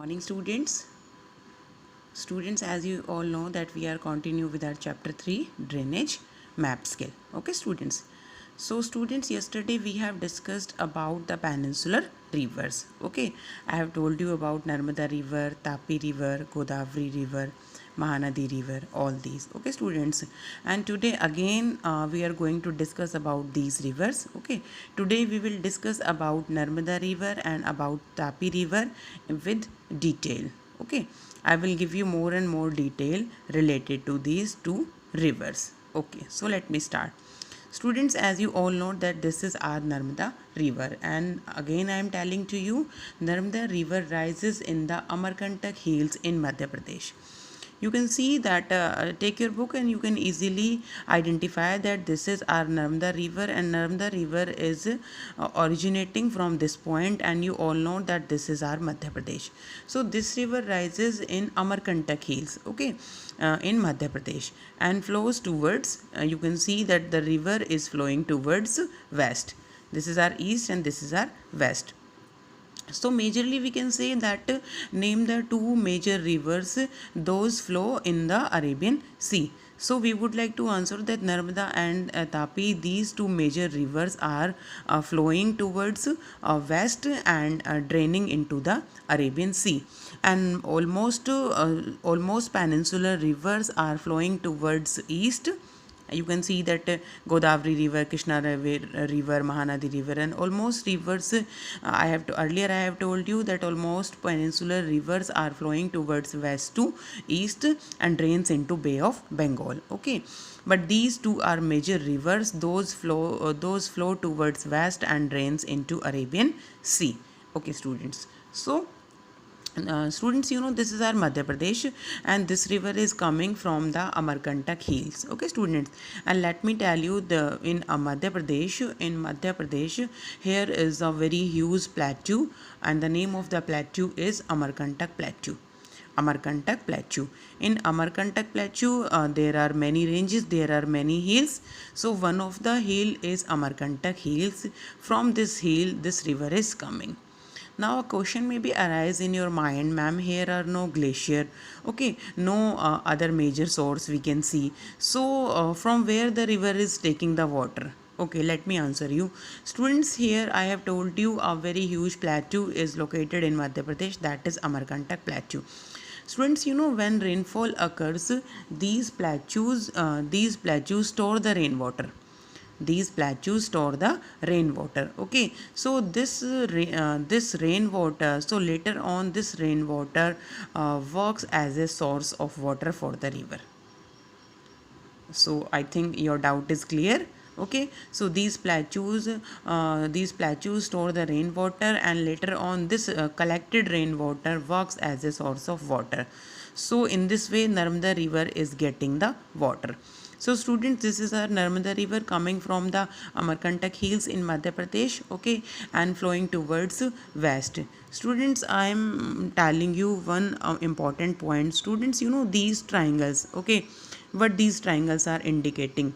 Morning students, as you all know that we are continue with our chapter 3 drainage map skill. Okay students, so students, yesterday we have discussed about the peninsular rivers. Okay, I have told you about Narmada river, Tapi river, Godavari river, Mahanadi river, all these. Okay students, and today again we are going to discuss about these rivers. Okay, today we will discuss about Narmada river and about Tapi river with detail. Okay, I will give you more and more detail related to these two rivers. Okay, so let me start. Students, as you all know that this is our Narmada river, and again I am telling to you, Narmada river rises in the Amarkantak hills in Madhya Pradesh. You can see that take your book and you can easily identify that this is our Narmada river, and Narmada river is originating from this point, and you all know that this is our Madhya Pradesh. So this river rises in Amarkantak hills, okay, in Madhya Pradesh, and flows towards, you can see that the river is flowing towards west. This is our east and this is our west. So majorly we can say that name the two major rivers those flow in the Arabian Sea. So we would like to answer that Narmada and Tapi, these two major rivers are flowing towards west and draining into the Arabian Sea, and almost peninsular rivers are flowing towards east. You can see that Godavari river, Krishna river, Mahanadi river, and almost rivers, I have told you that almost peninsular rivers are flowing towards west to east and drains into Bay of Bengal. Okay, but these two are major rivers, those flow towards west and drains into Arabian Sea. Okay students, so students, you know, this is our Madhya Pradesh, and this river is coming from the Amarkantak hills. Okay students, and let me tell you, the in Madhya Pradesh here is a very huge plateau, and the name of the plateau is Amarkantak Plateau. Amarkantak Plateau. In Amarkantak Plateau, there are many ranges, there are many hills. So one of the hill is Amarkantak Hills. From this hill, this river is coming. Now a question may be arise in your mind, ma'am, here are no glacier, okay, no other major source we can see. So from where the river is taking the water? Okay, let me answer you. Students, here I have told you a very huge plateau is located in Madhya Pradesh, that is Amarkantak Plateau. Students, you know, when rainfall occurs, these plateaus store the rainwater. These plateaus store the rainwater. Okay, so this rainwater, so later on this rainwater works as a source of water for the river. So I think your doubt is clear. Okay, so these plateaus store the rainwater, and later on this collected rainwater works as a source of water. So in this way Narmada river is getting the water. So students, this is our Narmada river coming from the Amarkantak hills in Madhya Pradesh, okay, and flowing towards west. Students, I am telling you one important point. Students, you know, these triangles, okay, what these triangles are indicating,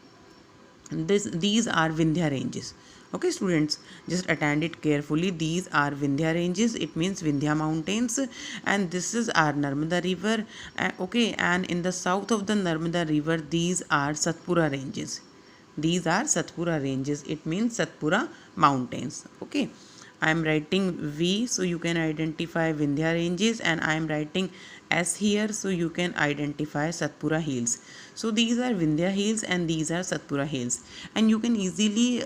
these are Vindhya ranges. Okay students, just attend it carefully. These are Vindhya ranges, it means Vindhya mountains, and this is our Narmada river. Okay, and in the south of the Narmada river, these are Satpura ranges. These are Satpura ranges, it means Satpura mountains. Okay, I am writing V so you can identify Vindhya ranges, and I am writing S here so you can identify Satpura hills. So these are Vindhya hills and these are Satpura hills, and you can easily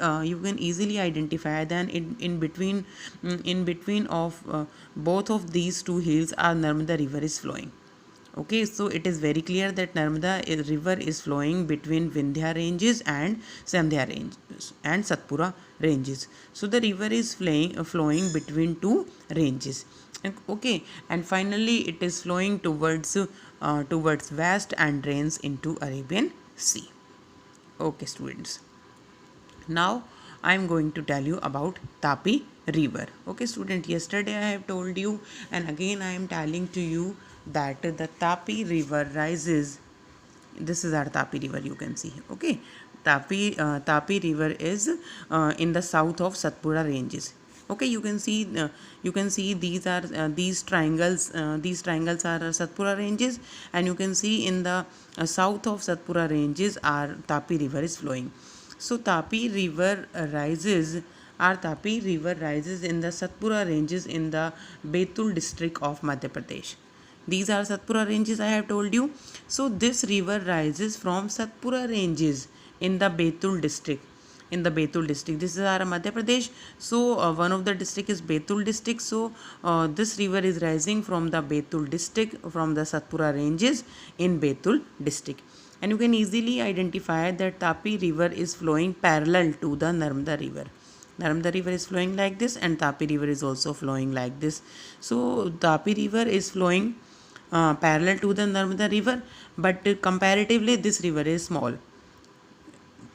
identify that in between of both of these two hills our Narmada river is flowing. Okay, so it is very clear that Narmada river is flowing between Vindhya ranges and Sandhya ranges and Satpura ranges. So the river is flowing between two ranges. Okay, and finally it is flowing towards west and drains into Arabian Sea. Okay students, now I am going to tell you about Tapi river. Okay student, yesterday I have told you, and again I am telling to you, that the Tapi river rises. This is our Tapi river, you can see. Okay, Tapi river is in the south of Satpura ranges. Okay, you can see these triangles are Satpura ranges, and you can see in the south of Satpura ranges are Tapi river is flowing. So Tapi river rises in the Satpura ranges in the Betul district of Madhya Pradesh. These are Satpura ranges I have told you. So this river rises from Satpura ranges in the Betul district. In the Betul district, this is our Madhya Pradesh. So one of the district is Betul district. So this river is rising from the Betul district, from the Satpura ranges in Betul district. And you can easily identify that Tapi river is flowing parallel to the Narmada river. Narmada river is flowing like this, and Tapi river is also flowing like this. So Tapi river is flowing parallel to the Narmada river, but comparatively this river is small.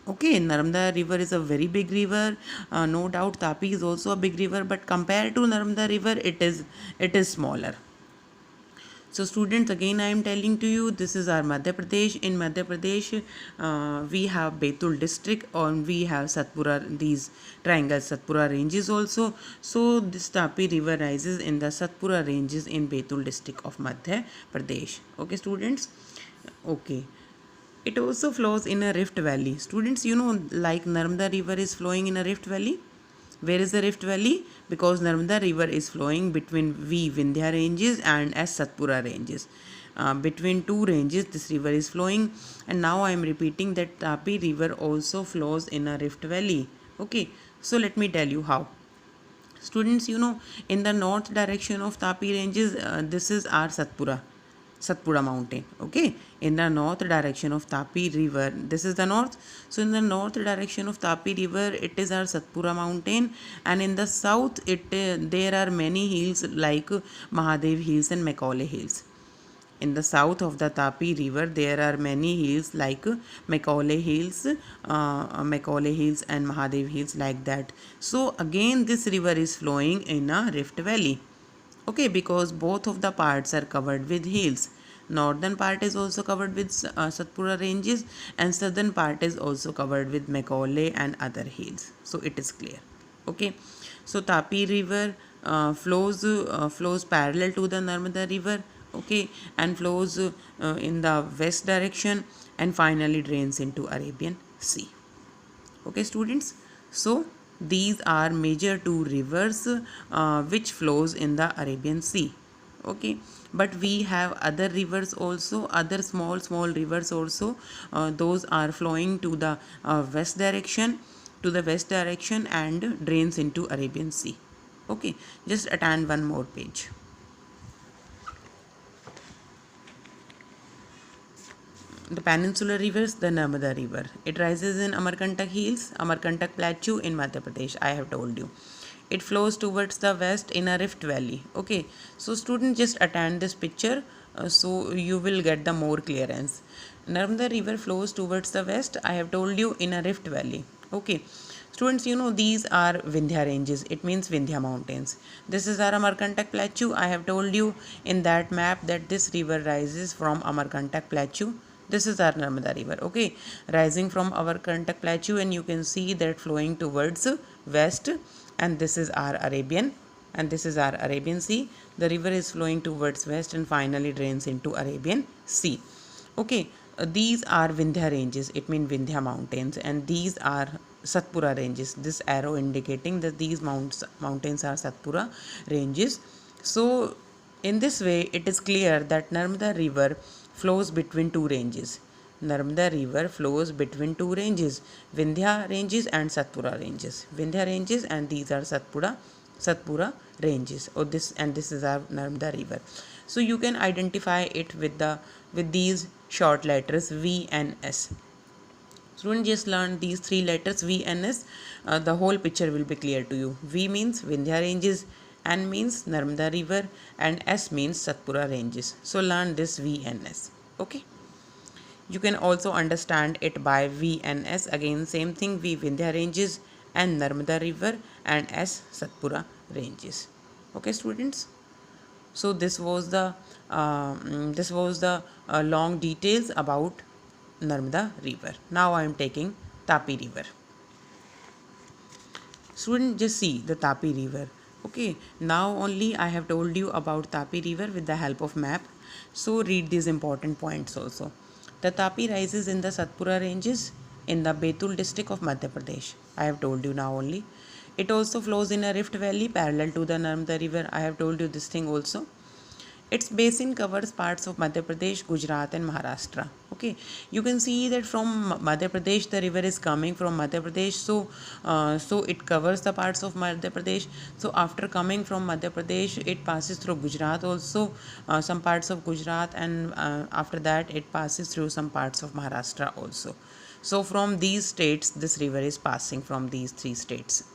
Okay, Narmada river is a very big river. No doubt Tapi is also a big river, but compared to Narmada river, it is smaller. So students, again I am telling to you, this is our Madhya Pradesh. In Madhya Pradesh, we have Betul district, and we have Satpura, these triangles, Satpura ranges also. So this Tapi river rises in the Satpura ranges in Betul district of Madhya Pradesh. Okay students. Okay. It also flows in a rift valley. Students, you know, like Narmada river is flowing in a rift valley. Where is the rift valley? Because Narmada river is flowing between V Vindhya ranges and S Satpura ranges. Between two ranges this river is flowing, and now I am repeating that Tapi river also flows in a rift valley. Okay, so let me tell you how. Students, you know, in the north direction of Tapi ranges, this is our Satpura mountain. Okay, in the north direction of Tapi river, this is the north. So in the north direction of Tapi river, it is our Satpura mountain, and in the south there are many hills like Mahadev hills and Macaulay hills. In the south of the Tapi river, there are many hills like Macaulay hills and Mahadev hills, like that. So again this river is flowing in a rift valley. Okay, because both of the parts are covered with hills. Northern part is also covered with Satpura ranges, and southern part is also covered with Macaulay and other hills. So it is clear. Okay, so Tapi river flows parallel to the Narmada river. Okay, and flows in the west direction, and finally drains into Arabian Sea. Okay students, so these are major two rivers which flows in the Arabian Sea. Okay, but we have other rivers also, other small rivers also. Those are flowing to the west direction and drains into Arabian Sea. Okay, just attend one more page. The peninsular rivers, the Narmada river. It rises in Amarkantak hills, Amarkantak plateau in Madhya Pradesh, I have told you. It flows towards the west in a rift valley. Okay, so students, just attend this picture so you will get the more clearance. Narmada river flows towards the west, I have told you, in a rift valley. Okay, students, you know, these are Vindhya ranges. It means Vindhya mountains. This is our Amarkantak plateau. I have told you in that map that this river rises from Amarkantak plateau. This is our Narmada river. Okay, rising from our Amarkantak plateau, and you can see that flowing towards west, and this is our Arabian Sea. The river is flowing towards west and finally drains into Arabian Sea. Okay, these are Vindhya ranges. It means Vindhya mountains, and these are Satpura ranges. This arrow indicating that these mountains are Satpura ranges. So in this way, it is clear that Narmada river flows between two ranges. Narmada river flows between two ranges, Vindhya ranges and Satpura ranges. Vindhya ranges, and these are Satpura ranges. This is our Narmada river. So you can identify it with these short letters V and S. Students, just learn these three letters V and S. The whole picture will be clear to you. V means Vindhya ranges, N means Narmada river, and S means Satpura ranges. So learn this V and S. Okay. You can also understand it by V and S. Again, same thing. V Vindhya ranges, and Narmada river, and S Satpura ranges. Okay, students. So this was the long details about Narmada river. Now I am taking Tapi river. Student, just see the Tapi river. Okay, now only I have told you about Tapi river with the help of map. So read these important points also. The Tapi rises in the Satpura ranges in the Betul district of Madhya Pradesh. I have told you now only. It also flows in a rift valley parallel to the Narmada river. I have told you this thing also. Its basin covers parts of Madhya Pradesh, Gujarat and Maharashtra. Okay, you can see that from Madhya Pradesh the river is coming from Madhya Pradesh, so it covers the parts of Madhya Pradesh. So after coming from Madhya Pradesh, it passes through Gujarat also, some parts of Gujarat, and after that it passes through some parts of Maharashtra also. So from these states, this river is passing from these three states,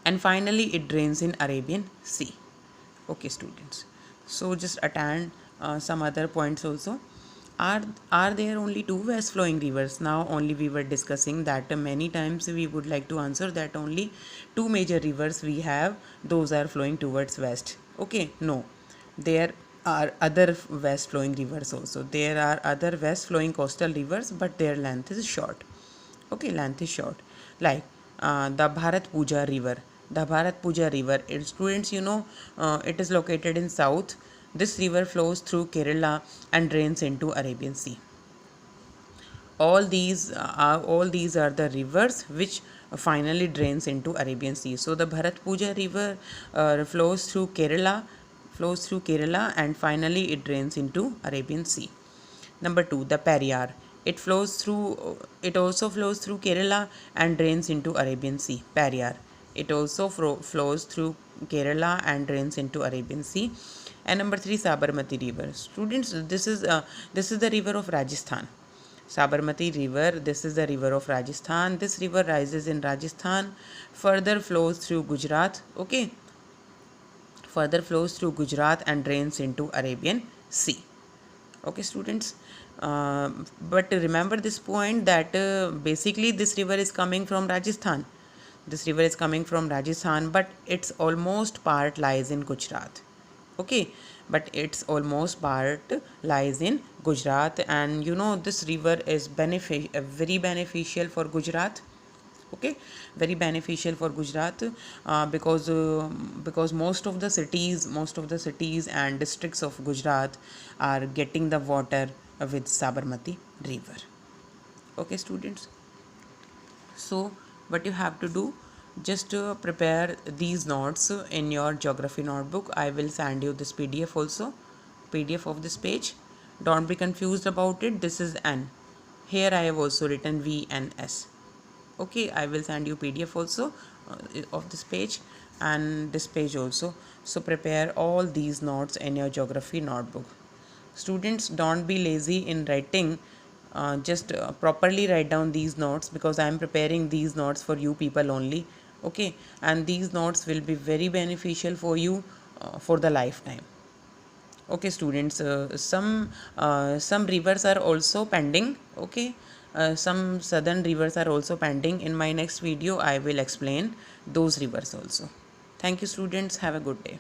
and finally it drains in Arabian Sea. Okay, students, so just attend some other points also. Are there only two west flowing rivers? Now only we were discussing that many times we would like to answer that only two major rivers we have, those are flowing towards west. Okay, no, there are other west flowing rivers also. There are other west flowing coastal rivers, but their length is short. Okay, length is short, like the Bharat Puja river. The Bharat Puja river, students, it is located in south. This river flows through Kerala and drains into Arabian Sea. All these are the rivers which finally drains into Arabian Sea. So the Bharat Puja river flows through Kerala, and finally it drains into Arabian Sea. Number 2, the Periyar. It also flows through Kerala and drains into Arabian Sea. Periyar. It also flows through Kerala and drains into Arabian Sea. And number 3, Sabarmati river. Students, this is the river of Rajasthan. Sabarmati river, this is the river of Rajasthan. This river rises in Rajasthan, further flows through Gujarat. Okay, further flows through Gujarat and drains into Arabian Sea. Okay, students, but remember this point that basically this river is coming from Rajasthan. This river is coming from Rajasthan, but its almost part lies in Gujarat. Okay, but its almost part lies in Gujarat, and this river is very beneficial for Gujarat. Okay, very beneficial for Gujarat, because most of the cities and districts of Gujarat are getting the water with Sabarmati river. Okay, students, so what you have to do, just prepare these notes in your geography notebook. I will send you this PDF also, PDF of this page. Don't be confused about it. This is N. Here I have also written V and S. Okay, I will send you PDF also of this page and this page also. So prepare all these notes in your geography notebook. Students, don't be lazy in writing. Just properly write down these notes, because I am preparing these notes for you people only. Okay, and these notes will be very beneficial for you for the lifetime. Okay, students, some rivers are also pending. Okay, some southern rivers are also pending. In my next video I will explain those rivers also. Thank you, students. Have a good day.